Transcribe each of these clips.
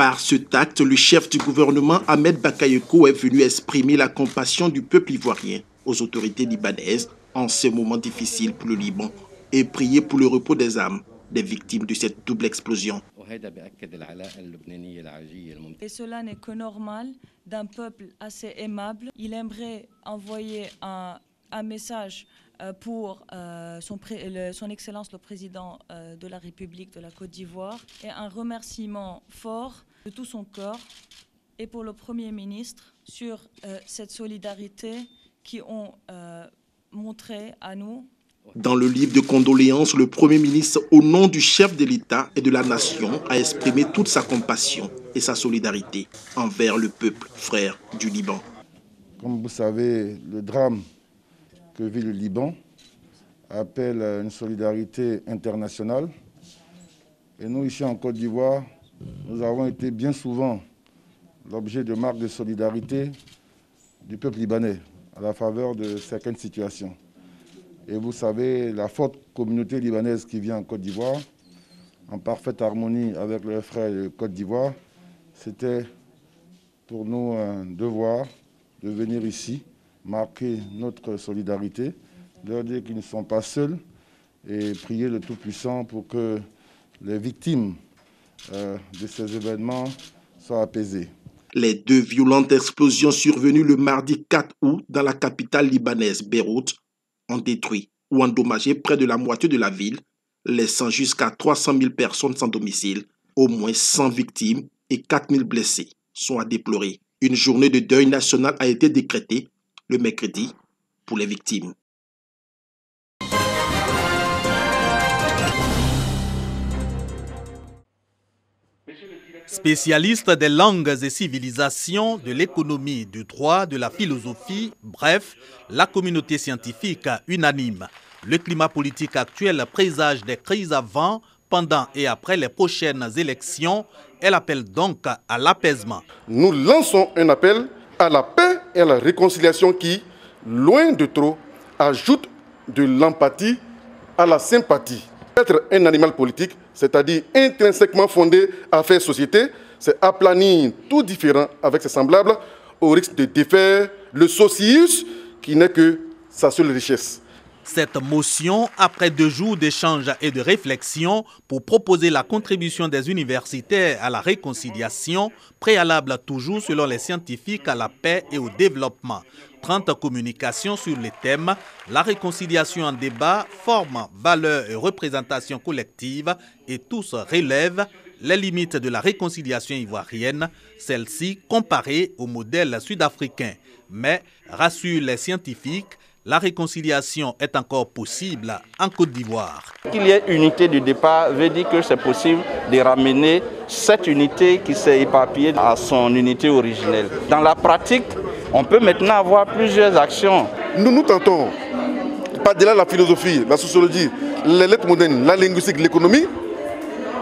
Par ce acte, le chef du gouvernement Ahmed Bakayoko est venu exprimer la compassion du peuple ivoirien aux autorités libanaises en ces moments difficiles pour le Liban et prier pour le repos des âmes des victimes de cette double explosion. Et cela n'est que normal d'un peuple assez aimable. Il aimerait envoyer un message pour son Excellence le Président de la République de la Côte d'Ivoire et un remerciement fort de tout son corps et pour le Premier ministre sur cette solidarité qu'ils ont montré à nous. Dans le livre de condoléances, le Premier ministre, au nom du chef de l'État et de la nation, a exprimé toute sa compassion et sa solidarité envers le peuple frère du Liban. Comme vous savez, le drame que vit le Liban appelle à une solidarité internationale. Et nous, ici en Côte d'Ivoire, nous avons été bien souvent l'objet de marques de solidarité du peuple libanais à la faveur de certaines situations. Et vous savez, la forte communauté libanaise qui vit en Côte d'Ivoire, en parfaite harmonie avec leurs frères de Côte d'Ivoire, c'était pour nous un devoir de venir ici, marquer notre solidarité, leur dire qu'ils ne sont pas seuls et prier le Tout-Puissant pour que les victimes de ces événements soient apaisées. Les deux violentes explosions survenues le mardi 4 août dans la capitale libanaise, Beyrouth, ont détruit ou endommagé près de la moitié de la ville, laissant jusqu'à 300 000 personnes sans domicile. Au moins 100 victimes et 4 000 blessés sont à déplorer. Une journée de deuil national a été décrétée le mercredi pour les victimes. Spécialiste des langues et civilisations, de l'économie, du droit, de la philosophie, bref, la communauté scientifique unanime. Le climat politique actuel présage des crises avant, pendant et après les prochaines élections. Elle appelle donc à l'apaisement. Nous lançons un appel à la paix et à la réconciliation qui, loin de trop, ajoute de l'empathie à la sympathie. Être un animal politique, c'est-à-dire intrinsèquement fondé à faire société, c'est aplanir tout différent avec ses semblables au risque de défaire le socius qui n'est que sa seule richesse. Cette motion, après 2 jours d'échanges et de réflexion pour proposer la contribution des universitaires à la réconciliation, préalable toujours selon les scientifiques à la paix et au développement. 30 communications sur les thèmes, la réconciliation en débat, forme, valeur et représentation collective, et tous relèvent les limites de la réconciliation ivoirienne, celle-ci comparée au modèle sud-africain. Mais, rassurent les scientifiques, la réconciliation est encore possible en Côte d'Ivoire. Qu'il y ait unité de départ veut dire que c'est possible de ramener cette unité qui s'est éparpillée à son unité originelle. Dans la pratique, on peut maintenant avoir plusieurs actions. Nous tentons, par-delà la philosophie, la sociologie, les lettres modernes, la linguistique, l'économie,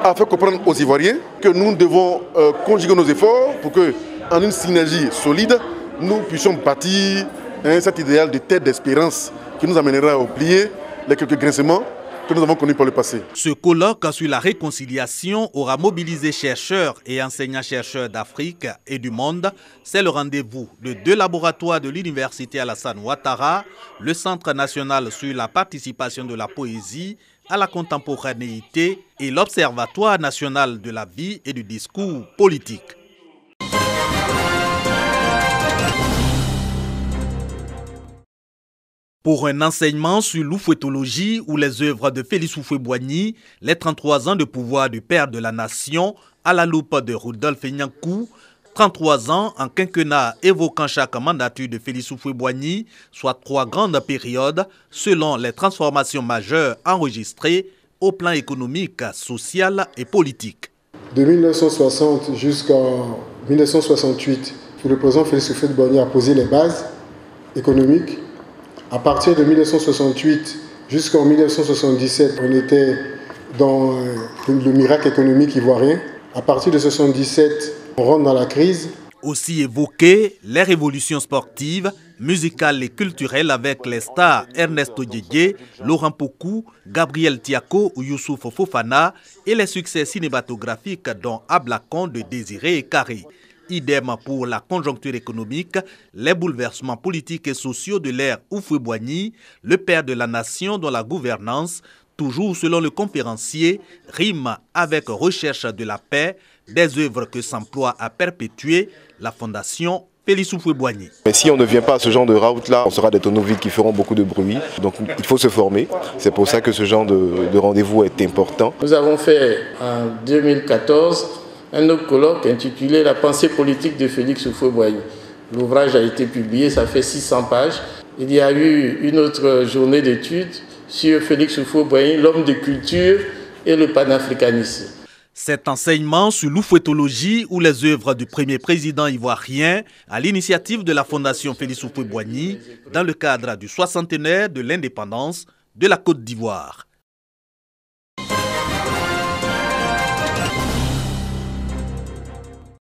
à faire comprendre aux Ivoiriens que nous devons conjuguer nos efforts pour que, en une synergie solide, nous puissions bâtir cet idéal de tête d'espérance qui nous amènera à oublier les quelques grincements que nous avons connus par le passé. Ce colloque sur la réconciliation aura mobilisé chercheurs et enseignants-chercheurs d'Afrique et du monde. C'est le rendez-vous de 2 laboratoires de l'Université Alassane Ouattara, le Centre national sur la participation de la poésie à la contemporanéité et l'Observatoire national de la vie et du discours politique. Pour un enseignement sur l'oufouétologie ou les œuvres de Félix Houphouët-Boigny, les 33 ans de pouvoir du père de la nation, à la loupe de Rudolf Nyangkou, 33 ans en quinquennat évoquant chaque mandature de Félix Houphouët-Boigny, soit 3 grandes périodes selon les transformations majeures enregistrées au plan économique, social et politique. De 1960 jusqu'en 1968, le président Félix Houphouët-Boigny a posé les bases économiques. À partir de 1968 jusqu'en 1977, on était dans le miracle économique ivoirien. À partir de 1977, on rentre dans la crise. Aussi évoquées les révolutions sportives, musical et culturel avec les stars Ernesto Diédié, Laurent Pokou, Gabriel Tiako ou Youssouf Fofana et les succès cinématographiques dont Ablakon de Désiré et Carré. Idem pour la conjoncture économique, les bouleversements politiques et sociaux de l'ère Houphouët-Boigny, le père de la nation dont la gouvernance, toujours selon le conférencier, rime avec recherche de la paix, des œuvres que s'emploie à perpétuer la fondation Félix Houphouët-Boigny. Mais si on ne vient pas à ce genre de route-là, on sera des tonneaux vides qui feront beaucoup de bruit. Donc il faut se former. C'est pour ça que ce genre de rendez-vous est important. Nous avons fait en 2014 un autre colloque intitulé « La pensée politique de Félix Houphouët-Boigny ». L'ouvrage a été publié, ça fait 600 pages. Il y a eu une autre journée d'études sur Félix Houphouët-Boigny, l'homme de culture et le panafricanisme. Cet enseignement sur l'oufouettologie ou les œuvres du premier président ivoirien à l'initiative de la Fondation Félix Houphouët-Boigny dans le cadre du 60e de l'indépendance de la Côte d'Ivoire.